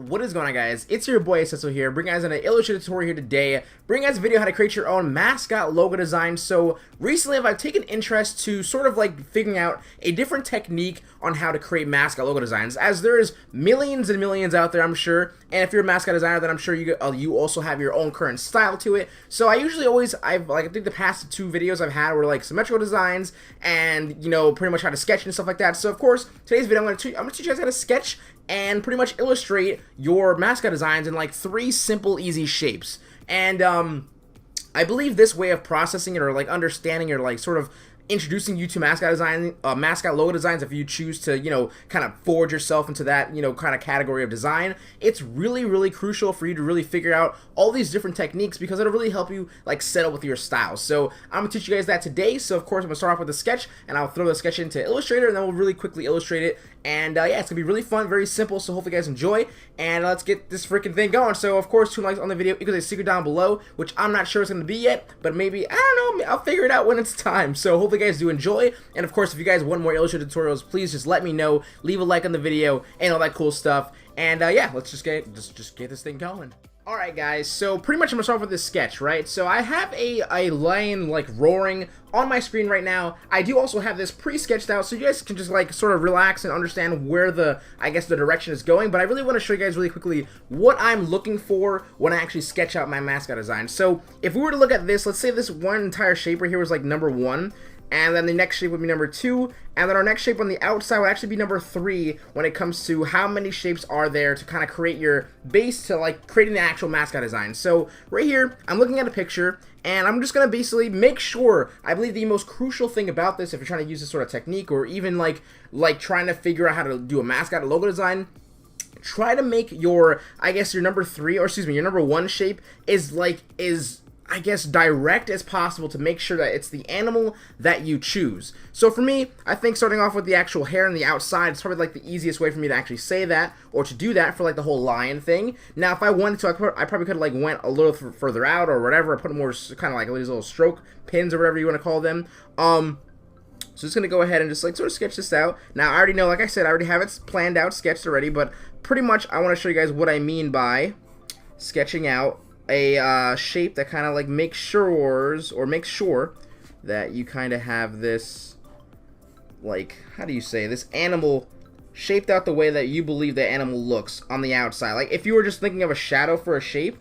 What is going on, guys? It's your boy Cecil here, bringing guys an Illustrator tutorial here today, bringing guys a video how to create your own mascot logo design. So recently I've taken interest to sort of like figuring out a different technique on how to create mascot logo designs, as there's millions and millions out there, I'm sure. And if you're a mascot designer, then I'm sure you also have your own current style to it. So I usually always, I think the past two videos I've had were like symmetrical designs and, you know, pretty much how to sketch and stuff like that. So of course, today's video I'm going to teach you guys how to sketch and pretty much illustrate your mascot designs in like 3 simple, easy shapes. And I believe this way of processing it, or like understanding, or like sort of introducing you to mascot design, mascot logo designs, if you choose to, you know, kind of forge yourself into that, you know, kind of category of design, it's really, really crucial for you to really figure out all these different techniques, because it'll really help you like settle with your style. So I'm gonna teach you guys that today. So of course I'm gonna start off with a sketch, and I'll throw the sketch into Illustrator, and then we'll really quickly illustrate it. And yeah, it's gonna be really fun, very simple. So hopefully you guys enjoy, and let's get this freaking thing going. So of course, 2 likes on the video equals a secret down below, which I'm not sure it's gonna be yet, but maybe, I don't know, I'll figure it out when it's time. So hopefully you guys do enjoy, and of course if you guys want more Illustrator tutorials, please just let me know, leave a like on the video and all that cool stuff. And yeah, let's just get this thing going. Alright guys, so pretty much I'm gonna start off with this sketch, right? So I have a lion like roaring on my screen right now. I do also have this pre-sketched out, so you guys can just like sort of relax and understand where the, I guess, the direction is going. But I really want to show you guys really quickly what I'm looking for when I actually sketch out my mascot design. So if we were to look at this, let's say this one entire shape right here was like number 1, and then the next shape would be number 2, and then our next shape on the outside would actually be number 3 when it comes to how many shapes are there to kind of create your base to like creating the actual mascot design. So right here, I'm looking at a picture, and I'm just going to basically make sure, I believe the most crucial thing about this, if you're trying to use this sort of technique, or even like trying to figure out how to do a mascot logo design, try to make your, I guess, your number 3, or excuse me, your number 1 shape is I guess direct as possible, to make sure that it's the animal that you choose. So for me, I think starting off with the actual hair on the outside is probably like the easiest way for me to actually say that, or to do that for like the whole lion thing. Now if I wanted to, I probably could have like went a little further out or whatever, put more kind of like these little stroke pins or whatever you want to call them. So just gonna go ahead and just like sort of sketch this out. Now I already know, like I said, I already have it planned out, sketched already, but pretty much I want to show you guys what I mean by sketching out a shape that kind of like makes sure that you kind of have this, like, how do you say, this animal shaped out the way that you believe the animal looks on the outside. Like if you were just thinking of a shadow for a shape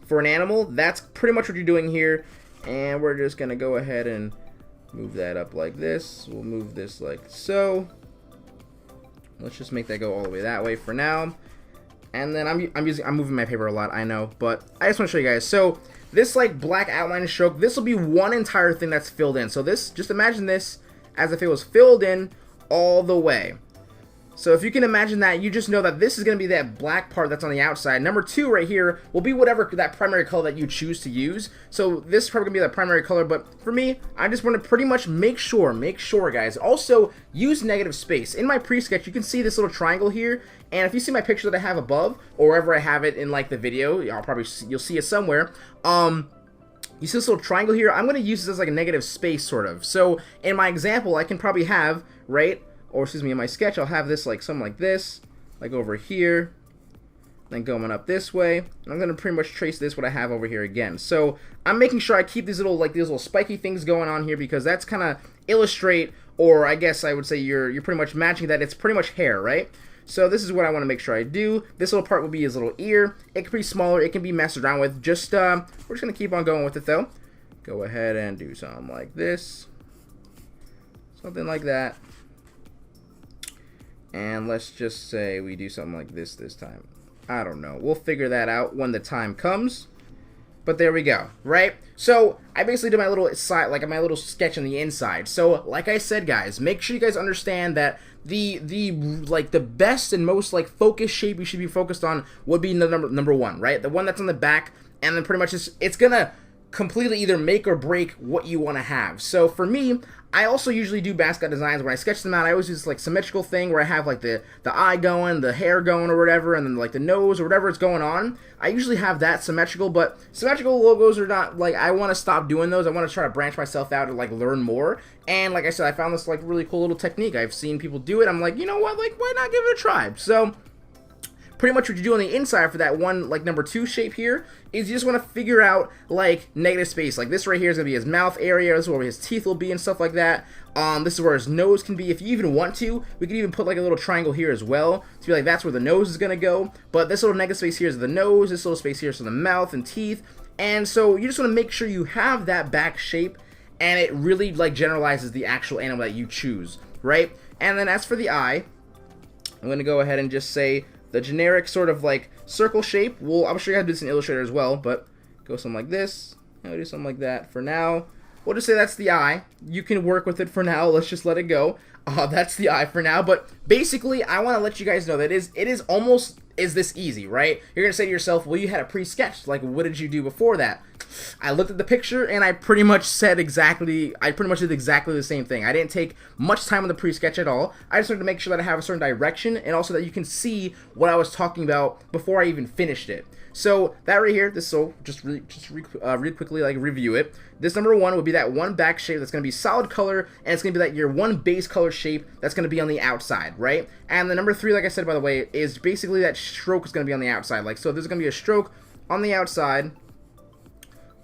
for an animal, that's pretty much what you're doing here. And we're just gonna go ahead and move that up like this. We'll move this like so. Let's just make that go all the way that way for now. And then I'm moving my paper a lot, I know, but I just want to show you guys. So this like black outline stroke, this will be one entire thing that's filled in. So this, just imagine this as if it was filled in all the way. So if you can imagine that, you just know that this is going to be that black part that's on the outside. Number 2 right here will be whatever that primary color that you choose to use. So this is probably going to be the primary color, but for me, I just want to pretty much make sure guys. Also, use negative space. In my pre-sketch, you can see this little triangle here, and if you see my picture that I have above, or wherever I have it in like the video, you'll see it somewhere. You see this little triangle here? I'm going to use this as like a negative space sort of. So in my example, I can probably have, right, or excuse me, in my sketch, I'll have this like something like this, like over here, then going up this way, and I'm gonna pretty much trace this what I have over here again. So I'm making sure I keep these little spiky things going on here, because that's kind of illustrate, or I guess I would say you're pretty much matching that. It's pretty much hair, right? So this is what I want to make sure I do. This little part will be his little ear. It can be smaller, it can be messed around with. We're just gonna keep on going with it though. Go ahead and do something like this, something like that. And let's just say we do something like this time. I don't know. We'll figure that out when the time comes. But there we go, right? So I basically did my little side, like my little sketch on the inside. So like I said, guys, make sure you guys understand that the best and most like focused shape you should be focused on would be number 1, right? The one that's on the back, and then pretty much it's gonna completely either make or break what you want to have. So for me, I also usually do mascot designs. When I sketch them out, I always do this like symmetrical thing where I have like the eye going, the hair going or whatever, and then like the nose or whatever is going on. I usually have that symmetrical, but symmetrical logos are not, like, I want to stop doing those. I want to try to branch myself out and like learn more. And like I said, I found this like really cool little technique. I've seen people do it. I'm like, you know what, like, why not give it a try? So pretty much what you do on the inside for that one, like, number 2 shape here, is you just want to figure out, like, negative space. Like, this right here is going to be his mouth area, this is where his teeth will be and stuff like that. This is where his nose can be. If you even want to, we can even put, like, a little triangle here as well, to be like, that's where the nose is going to go. But this little negative space here is the nose, this little space here is for the mouth and teeth. And so you just want to make sure you have that back shape, and it really, like, generalizes the actual animal that you choose, right? And then as for the eye, I'm going to go ahead and just say the generic sort of like circle shape. Well, I'm sure you have to do this in Illustrator as well, but go something like this. I'll do something like that for now. We'll just say that's the eye. You can work with it for now. Let's just let it go. That's the eye for now. But basically, I want to let you guys know that it is almost this easy, right? You're going to say to yourself, well, you had a pre-sketch. Like, what did you do before that? I looked at the picture and I pretty much did exactly the same thing. I didn't take much time on the pre-sketch at all. I just wanted to make sure that I have a certain direction and also that you can see what I was talking about before I even finished it. So that right here, just really quickly, like, review it. This number 1 would be that one back shape that's going to be solid color, and it's going to be like your one base color shape that's going to be on the outside, right? And the number 3, like I said, by the way, is basically that stroke is going to be on the outside. Like, so there's going to be a stroke on the outside.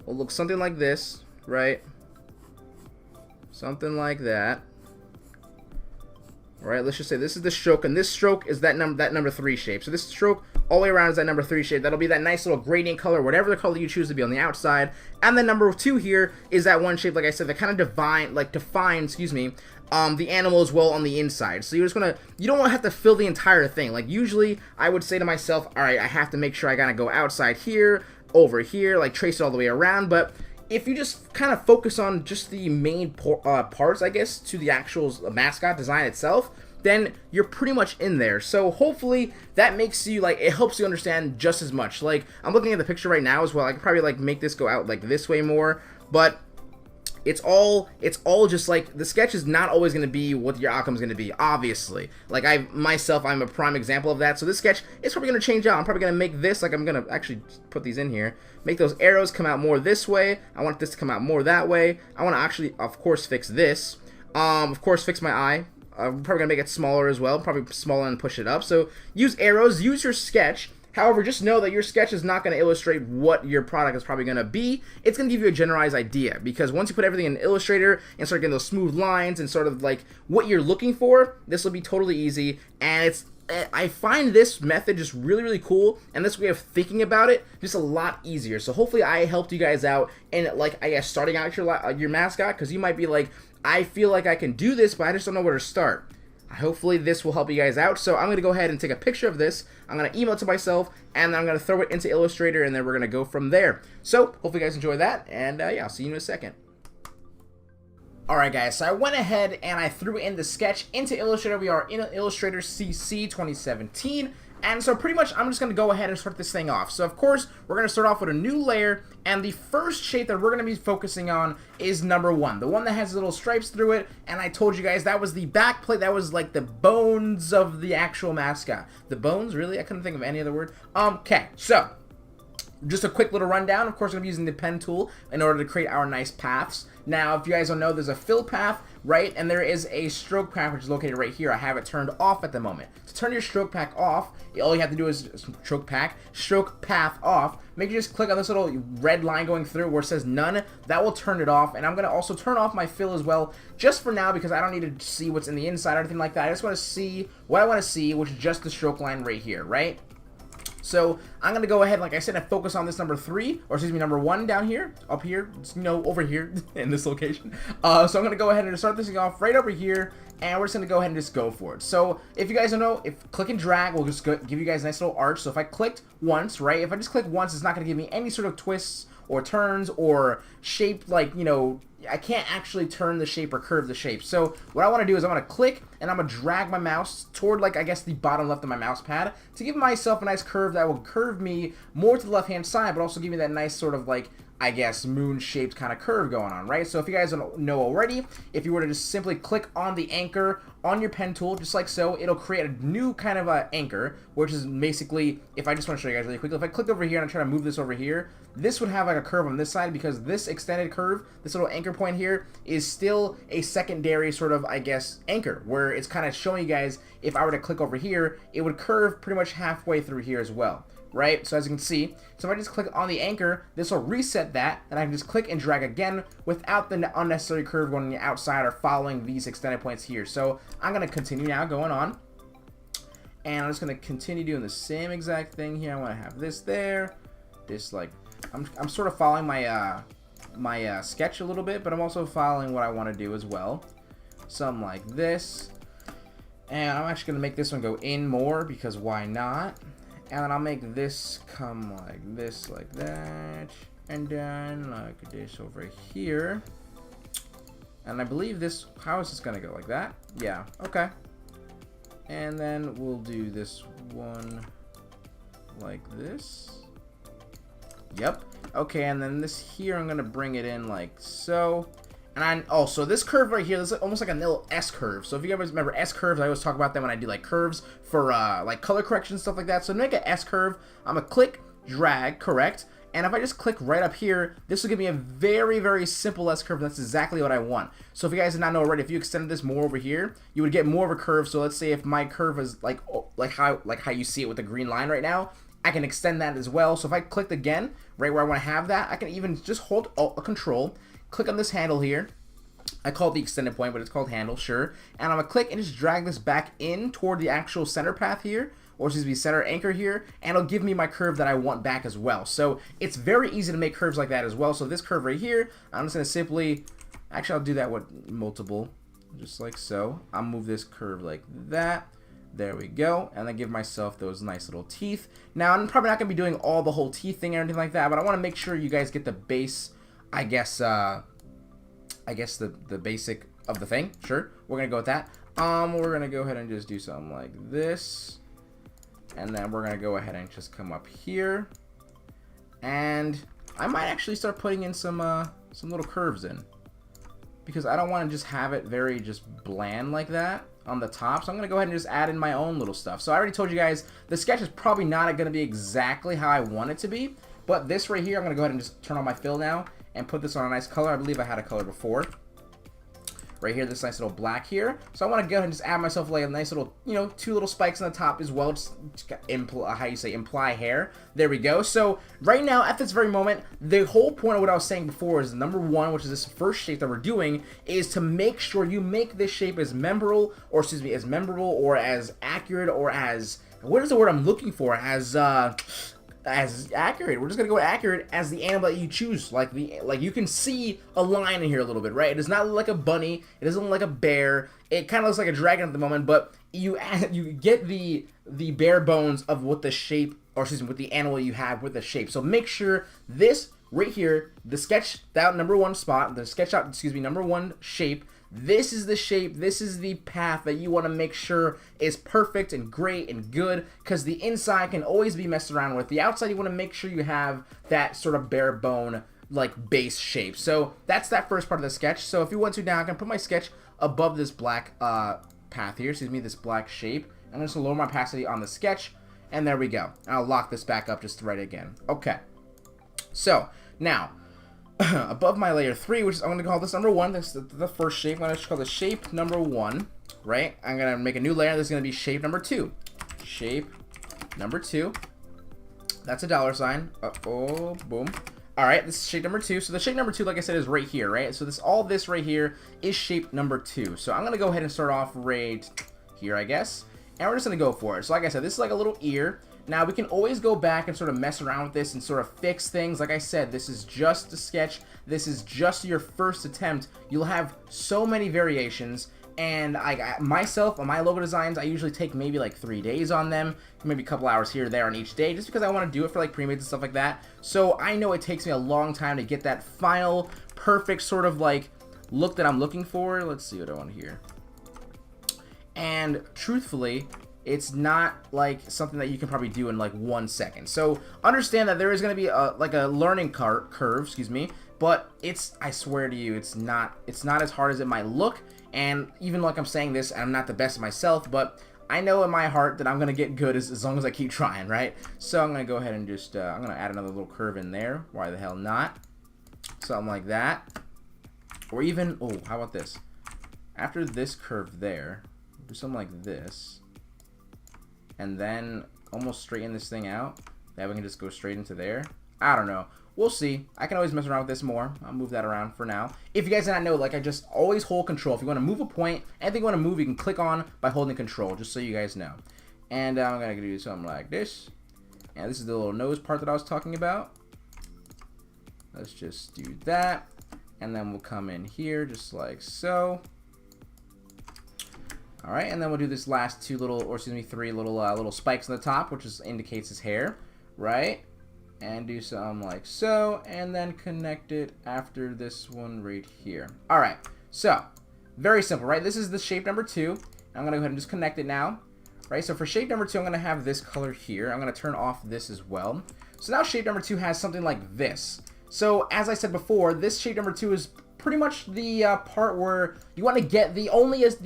Will look something like this, right? Something like that. All right, let's just say this is the stroke, and this stroke is that number 3 shape. So this stroke all the way around is that number 3 shape. That'll be that nice little gradient color, whatever the color you choose to be on the outside. And then number 2 here is that one shape, like I said, that kind of defines, the animal as well on the inside. So you don't want to have to fill the entire thing. Like, usually I would say to myself, all right, I have to make sure I gotta go outside here, over here, like trace it all the way around. But if you just kind of focus on just the main parts, I guess, to the actual mascot design itself, then you're pretty much in there. So hopefully that makes you, like, it helps you understand just as much. Like, I'm looking at the picture right now as well. I could probably, like, make this go out like this way more, but it's all just like, the sketch is not always going to be what your outcome is going to be, obviously. Like, I'm a prime example of that. So this sketch is probably going to change out. I'm probably going to make this, like, I'm going to actually put these in here, make those arrows come out more this way. I want this to come out more that way. I want to actually, of course, fix this. Of course, fix my eye. I'm probably going to make it smaller as well, probably smaller and push it up. So use arrows, use your sketch. However, just know that your sketch is not going to illustrate what your product is probably going to be. It's going to give you a generalized idea, because once you put everything in Illustrator and start getting those smooth lines and sort of like what you're looking for, this will be totally easy. And I find this method just really, really cool, and this way of thinking about it just a lot easier. So hopefully I helped you guys out in, like, I guess, starting out your mascot, because you might be like, I feel like I can do this, but I just don't know where to start. Hopefully this will help you guys out. So I'm going to go ahead and take a picture of this. I'm going to email it to myself, and then I'm going to throw it into Illustrator, and then we're going to go from there. So hopefully you guys enjoy that, and yeah, I'll see you in a second. Alright guys, so I went ahead and I threw in the sketch into Illustrator. We are in Illustrator CC 2017. And so pretty much I'm just going to go ahead and start this thing off. So of course, we're going to start off with a new layer, and the first shape that we're going to be focusing on is number 1. The one that has little stripes through it, and I told you guys that was the back plate, that was like the bones of the actual mascot. The bones? Really? I couldn't think of any other word. Okay, so just a quick little rundown. Of course, I'm going to be using the pen tool in order to create our nice paths. Now, if you guys don't know, there's a fill path, right? And there is a stroke path, which is located right here. I have it turned off at the moment. To turn your stroke path off, all you have to do is stroke path off. Make sure you just click on this little red line going through where it says none. That will turn it off. And I'm going to also turn off my fill as well, just for now, because I don't need to see what's in the inside or anything like that. I just want to see what I want to see, which is just the stroke line right here, right? So I'm going to go ahead, like I said, and focus on this number 3, or excuse me, number 1 down here, up here, over here in this location. So I'm going to go ahead and start this thing off right over here, and we're just going to go ahead and just go for it. So if you guys don't know, if click and drag will just give you guys a nice little arch. So if I clicked once, right, if I just click once, it's not going to give me any sort of twists or turns or shape, like, I can't actually turn the shape or curve the shape. So what I want to do is I want to click and I'm going to drag my mouse toward, like, I guess the bottom left of my mouse pad to give myself a nice curve that will curve me more to the left hand side, but also give me that nice sort of like I guess, moon-shaped kind of curve going on, right? So if you guys don't know already, if you were to just simply click on the anchor on your pen tool, just like so, it'll create a new kind of anchor, which is basically, if I just want to show you guys really quickly, if I click over here and I try to move this over here, this would have like a curve on this side, because this extended curve, this little anchor point here, is still a secondary sort of, I guess, anchor, where it's kind of showing you guys, if I were to click over here, it would curve pretty much halfway through here as well. Right, so as you can see, so if I just click on the anchor, this will reset that, and I can just click and drag again without the unnecessary curve going on the outside or following these extended points here. So I'm going to continue now going on, and I'm just going to continue doing the same exact thing here. I want to have this there, this like, I'm sort of following my my sketch a little bit, but I'm also following what I want to do as well. Something like this, and I'm actually going to make this one go in more, because why not? And then I'll make this come like this, like that, and then like this over here. And I believe this, how is this gonna go, like that? Yeah, okay. And then we'll do this one like this. Yep. Okay, and then this here, I'm gonna bring it in like so. And also this curve right here, this is almost like a little S curve. So if you guys remember S curves, I always talk about them when I do like curves for like color correction and stuff like that. So to make an S curve, I'm gonna click, drag, correct. And if I just click right up here, this will give me a very, very simple S curve. That's exactly what I want. So if you guys did not know already, if you extended this more over here, you would get more of a curve. So let's say if my curve is like how you see it with the green line right now, I can extend that as well. So if I clicked again, right where I want to have that, I can even just hold Alt Control, click on this handle here. I call it the extended point, but it's called handle, sure. And I'm gonna click and just drag this back in toward the actual center path here, or excuse me, center anchor here, and it'll give me my curve that I want back as well. So it's very easy to make curves like that as well. So this curve right here, I'm just gonna simply, actually I'll do that with multiple, just like so. I'll move this curve like that. There we go, and then give myself those nice little teeth. Now I'm probably not gonna be doing all the whole teeth thing or anything like that, but I want to make sure you guys get the base, I guess the basic of the thing. Sure, we're gonna go with that. We're gonna go ahead and just do something like this, and then we're gonna go ahead and just come up here, and I might actually start putting in some little curves in, because I don't want to just have it very just bland like that on the top. So I'm gonna go ahead and just add in my own little stuff. So I already told you guys the sketch is probably not gonna be exactly how I want it to be, but this right here, I'm gonna go ahead and just turn on my fill now and put this on a nice color. I believe I had a color before. Right here, this nice little black here. So I want to go ahead and just add myself like a nice little, you know, 2 little spikes on the top as well. Just imply hair. There we go. So right now, at this very moment, the whole point of what I was saying before is number 1, which is this first shape that we're doing, is to make sure you make this shape as memorable, or excuse me, as memorable or as accurate or as, what is the word I'm looking for? As accurate. We're just gonna go accurate as the animal that you choose. Like you can see a line in here a little bit, right? It does not look like a bunny. It doesn't look like a bear. It kind of looks like a dragon at the moment, but you get the bare bones of what the shape, or excuse me, what the animal you have with the shape. So make sure this right here, the sketch out number 1 spot, the sketch out, excuse me, number 1 shape. This is the shape, this is the path that you want to make sure is perfect and great and good, because the inside can always be messed around with. The outside, you want to make sure you have that sort of bare bone, like, base shape. So that's that first part of the sketch. So if you want to now, I can put my sketch above this black path here, excuse me, this black shape. I'm just going to lower my opacity on the sketch, and there we go. I'll lock this back up just right again. Okay. So, now, above my layer 3, which is, I'm going to call this number 1. This is the first shape. I'm going to call this shape number 1, right? I'm going to make a new layer. This is going to be shape number 2. Shape number 2. That's a $sign. Uh-oh, boom. All right, this is shape number 2. So the shape number 2, like I said, is right here, right? So all this right here is shape number 2. So I'm going to go ahead and start off right here, I guess. And we're just going to go for it. So like I said, this is like a little ear. Now, we can always go back and sort of mess around with this and sort of fix things. Like I said, this is just a sketch. This is just your first attempt. You'll have so many variations. And myself, on my logo designs, I usually take maybe like 3 days on them. Maybe a couple hours here or there on each day, just because I want to do it for like pre-mades and stuff like that. So I know it takes me a long time to get that final, perfect sort of like look that I'm looking for. Let's see what I want here. And truthfully, it's not like something that you can probably do in like 1 second. So understand that there is going to be like a learning curve, excuse me, but I swear to you, it's not as hard as it might look. And even like I'm saying this, I'm not the best myself, but I know in my heart that I'm going to get good as long as I keep trying, right? So I'm going to go ahead and just, I'm going to add another little curve in there. Why the hell not? Something like that. Or even, oh, how about this? After this curve there, do something like this. And then almost straighten this thing out. That we can just go straight into there. I don't know. We'll see. I can always mess around with this more. I'll move that around for now. If you guys did not know, like I just always hold control. If you want to move a point, anything you want to move, you can click on by holding control, just so you guys know. And I'm going to do something like this. And this is the little nose part that I was talking about. Let's just do that. And then we'll come in here just like so. Alright, and then we'll do this last two little, or excuse me, three little spikes on the top, which indicates his hair, right? And do something like so, and then connect it after this one right here. Alright, so, very simple, right? This is the shape number 2. I'm going to go ahead and just connect it now, right? So for shape number 2, I'm going to have this color here. I'm going to turn off this as well. So now shape number 2 has something like this. So, as I said before, this shape number 2 is pretty much the part where you want to get the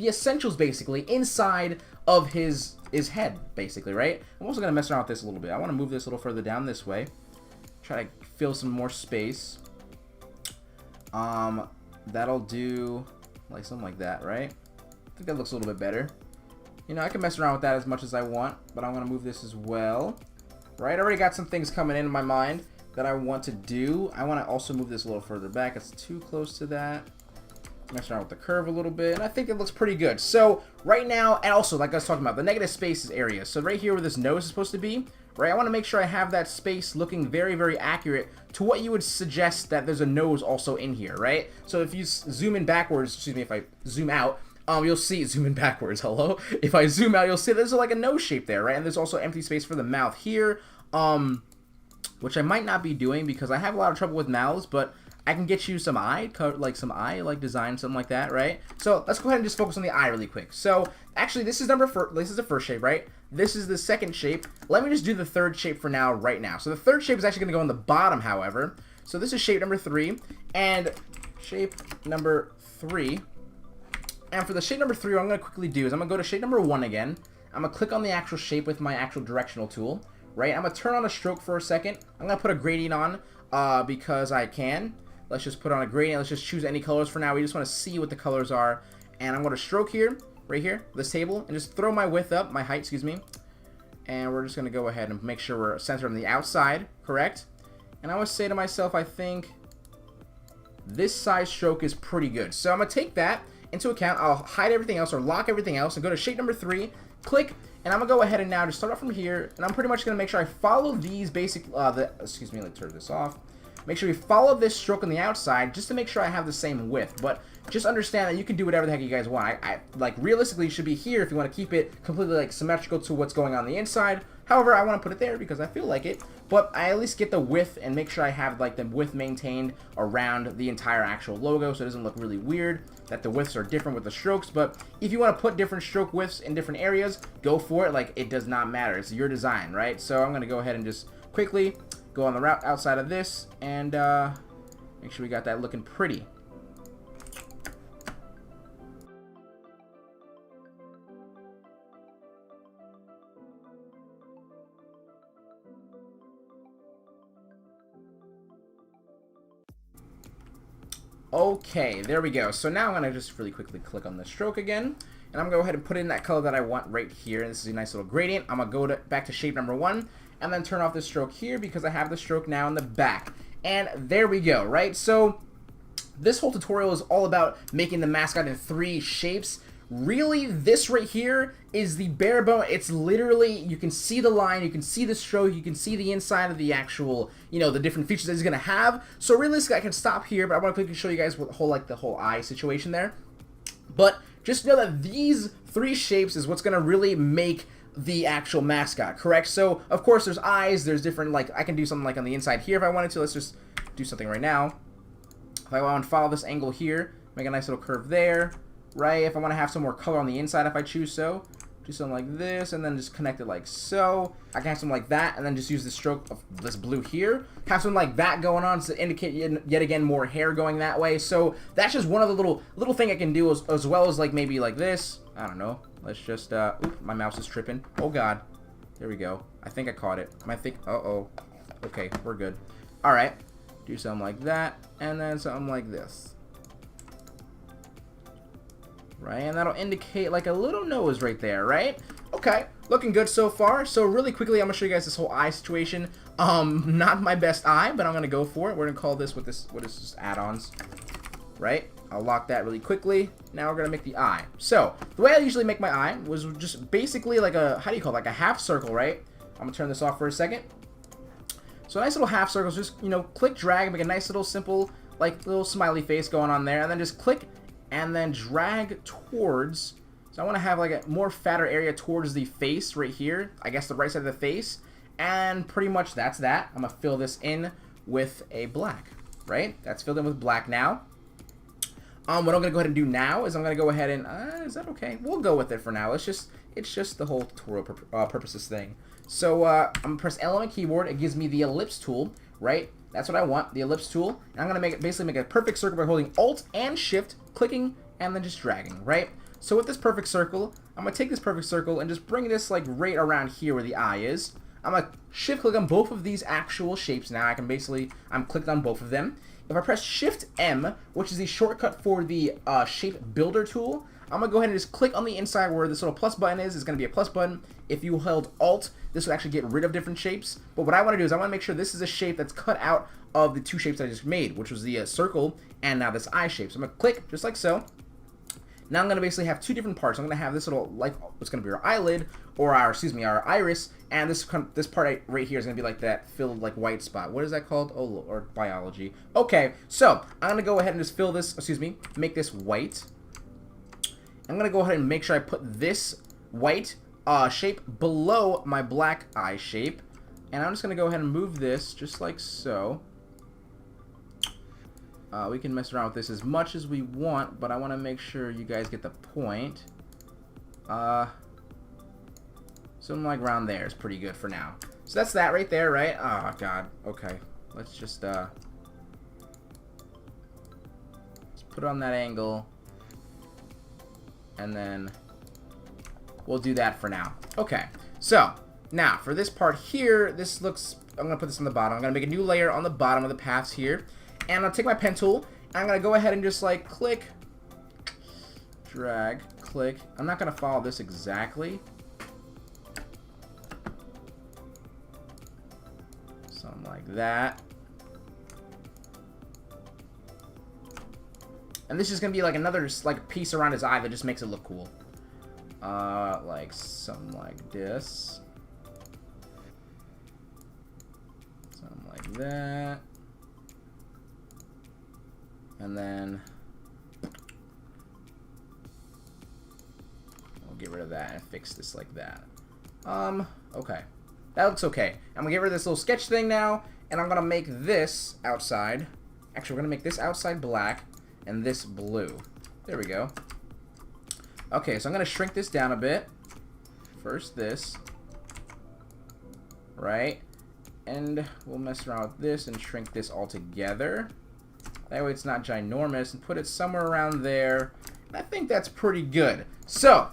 essentials, basically, inside of his head, basically, right? I'm also going to mess around with this a little bit. I want to move this a little further down this way. Try to fill some more space. That'll do like something like that, right? I think that looks a little bit better. You know, I can mess around with that as much as I want, but I'm going to move this as well, right? I already got some things coming in my mind that I want to do. I want to also move this a little further back. It's too close to that. Mess around with the curve a little bit, and I think it looks pretty good. So right now, and also like I was talking about, the negative spaces area. So right here where this nose is supposed to be, right, I want to make sure I have that space looking very, very accurate to what you would suggest that there's a nose also in here, right? So if you zoom in backwards, excuse me, if I zoom out, you'll see, zoom in backwards, hello? If I zoom out, you'll see there's like a nose shape there, right? And there's also empty space for the mouth here, which I might not be doing because I have a lot of trouble with mouths, but I can get you some eye design, something like that, right? So let's go ahead and just focus on the eye really quick. So actually, this is the first shape, right? This is the second shape. Let me just do the third shape for now, right now. So the third shape is actually going to go on the bottom, however. So this is shape number 3, and shape number 3. And for the shape number 3, what I'm going to quickly do is I'm going to go to shape number 1 again. I'm going to click on the actual shape with my actual directional tool, right? I'm going to turn on a stroke for a second. I'm going to put a gradient on because I can. Let's just put on a gradient. Let's just choose any colors for now. We just want to see what the colors are. And I'm going to stroke here, right here, this table, and just throw my width up, my height, excuse me. And we're just going to go ahead and make sure we're centered on the outside, correct? And I would say to myself, I think this size stroke is pretty good. So I'm going to take that into account. I'll hide everything else or lock everything else and go to shape number 3, click, and I'm going to go ahead and now just start off from here. And I'm pretty much going to make sure I follow these basic, excuse me, let's turn this off. Make sure you follow this stroke on the outside just to make sure I have the same width. But just understand that you can do whatever the heck you guys want. Like, realistically, you should be here if you want to keep it completely, like, symmetrical to what's going on the inside. However, I want to put it there because I feel like it. But I at least get the width and make sure I have, like, the width maintained around the entire actual logo so it doesn't look really weird that the widths are different with the strokes. But if you want to put different stroke widths in different areas, go for it. Like, it does not matter. It's your design, right? So I'm going to go ahead and just quickly go on the route outside of this and make sure we got that looking pretty. Okay, there we go. So now I'm going to just really quickly click on the stroke again. And I'm going to go ahead and put in that color that I want right here. And this is a nice little gradient. I'm going to go back to shape number 1. And then turn off the stroke here because I have the stroke now in the back. And there we go, right? So this whole tutorial is all about making the mascot in 3 shapes. Really, this right here is the bare bone. It's literally, you can see the line, you can see the stroke, you can see the inside of the actual, you know, the different features that he's going to have. So realistically, I can stop here, but I want to quickly show you guys what the whole eye situation there. But just know that these 3 shapes is what's going to really make the actual mascot, correct? So of course there's eyes, there's different, like I can do something like on the inside here if I wanted to. Let's just do something right now. If I want to follow this angle here, make a nice little curve there, right? If I want to have some more color on the inside if I choose so, do something like this, and then just connect it like so. I can have something like that, and then just use the stroke of this blue here. Have something like that going on to indicate yet again more hair going that way. So that's just one of the little thing I can do, as well as like maybe like this. I don't know. Let's just oop, my mouse is tripping. Oh god. There we go. I think I caught it. Uh-oh. Okay, we're good. All right. Do something like that, and then something like this. Right, and that'll indicate like a little nose right there, right? Okay, looking good so far. So really quickly, I'm gonna show you guys this whole eye situation. Not my best eye, but I'm gonna go for it. We're gonna call this what is this add-ons, right? I'll lock that really quickly. Now we're gonna make the eye. So the way I usually make my eye was just basically like a, how do you call it, like a half circle, right? I'm gonna turn this off for a second. So nice little half circles. Just, you know, click, drag, make a nice little simple like little smiley face going on there, and then just click and then drag towards. So I want to have like a more fatter area towards the face right here, I guess the right side of the face, and pretty much that's that. I'm gonna fill this in with a black, right? That's filled in with black now. What I'm gonna go ahead and do now is I'm gonna go ahead and is that okay? We'll go with it for now. It's just the whole tutorial purposes thing. So I'm gonna press L on my keyboard. It gives me the ellipse tool, right? That's what I want, the ellipse tool. And I'm gonna basically make a perfect circle by holding Alt and Shift, clicking, and then just dragging, right? So with this perfect circle, I'm gonna take this perfect circle and just bring this like right around here where the eye is. I'm gonna shift click on both of these actual shapes now. I'm clicked on both of them. If I press Shift M, which is the shortcut for the shape builder tool, I'm gonna go ahead and just click on the inside where this little plus button is. It's gonna be a plus button. If you held Alt, this would actually get rid of different shapes. But what I want to do is I want to make sure this is a shape that's cut out of the two shapes I just made, which was the circle and now this eye shape. So I'm gonna click just like so. Now I'm gonna basically have two different parts. I'm gonna have this little, like, what's gonna be our eyelid, or our iris, and this part right here is gonna be like that filled like white spot. What is that called? Oh, or biology. Okay, so I'm gonna go ahead and just fill this. Make this white. I'm gonna go ahead and make sure I put this white shape below my black eye shape, and I'm just gonna go ahead and move this just like so. We can mess around with this as much as we want, but I want to make sure you guys get the point. Something like around there is pretty good for now. So that's that right there, right? Oh god. Okay, let's just put it on that angle, and then we'll do that for now. Okay, so now for this part here, I'm gonna put this on the bottom. I'm gonna make a new layer on the bottom of the paths here, and I'll take my pen tool and I'm gonna go ahead and just like click, drag, click. I'm not gonna follow this exactly. Something like that. And this is gonna be like another like piece around his eye that just makes it look cool. Like something like this. Something like that. And then we'll get rid of that and fix this like that. Okay. That looks okay. I'm gonna get rid of this little sketch thing now, and I'm gonna make this outside. Actually, we're gonna make this outside black and this blue. There we go. Okay, so I'm gonna shrink this down a bit. First this. Right? And we'll mess around with this and shrink this all together. That way it's not ginormous, and put it somewhere around there. And I think that's pretty good. So,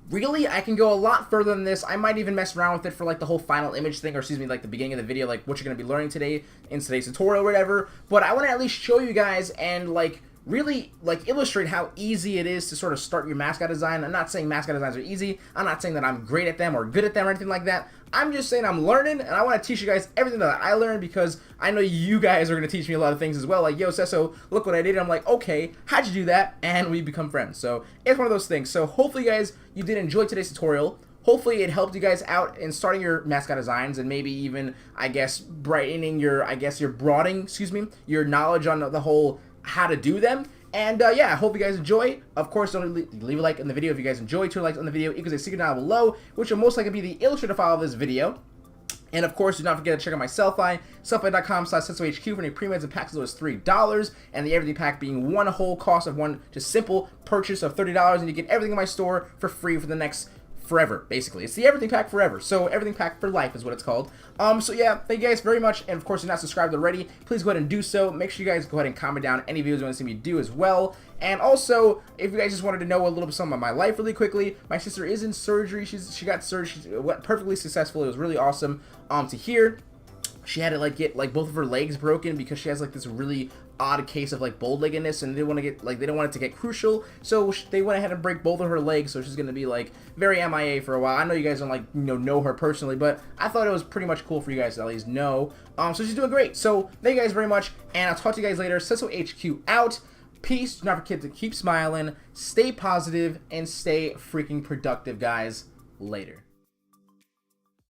really, I can go a lot further than this. I might even mess around with it for like the whole final image thing, or excuse me, like the beginning of the video, like what you're going to be learning today in today's tutorial or whatever. But I want to at least show you guys and like really like illustrate how easy it is to sort of start your mascot design. I'm not saying mascot designs are easy. I'm not saying that I'm great at them or good at them or anything like that. I'm just saying I'm learning, and I want to teach you guys everything that I learned, because I know you guys are going to teach me a lot of things as well. Like, yo, Cesso, look what I did. And I'm like, okay, how'd you do that? And we become friends. So it's one of those things. So hopefully, guys, you did enjoy today's tutorial. Hopefully it helped you guys out in starting your mascot designs, and maybe even, I guess, brightening your, broadening, excuse me, your knowledge on the whole how to do them. And yeah, I hope you guys enjoy. Of course, don't leave a like in the video if you guys enjoy. 2 likes on the video equals a secret down below, which will most likely be the Illustrator file of this video. And of course, do not forget to check out my Sellfy, sellfy.com/SetsoHQ for any pre-meds and packs as low as $3, and the everything pack being one whole cost of one just simple purchase of $30, and you get everything in my store for free for the next forever, basically. It's the everything pack forever, so everything pack for life is what it's called. So yeah, thank you guys very much, and of course, if you're not subscribed already, please go ahead and do so. Make sure you guys go ahead and comment down any videos you want to see me do as well. And also, if you guys just wanted to know a little bit something about my life really quickly, my sister is in surgery. She got surgery. She went perfectly successful. It was really awesome to hear. She had to get both of her legs broken because she has this really odd case of bow-leggedness, and they want to get they don't want it to get crucial, so they went ahead and break both of her legs. So she's gonna be very MIA for a while. I know you guys don't know her personally, but I thought it was pretty much cool for you guys to at least know. So she's doing great. So thank you guys very much, and I'll talk to you guys later. SetsoHQ out. Peace. Do not forget to keep smiling, stay positive, and stay freaking productive, guys. Later.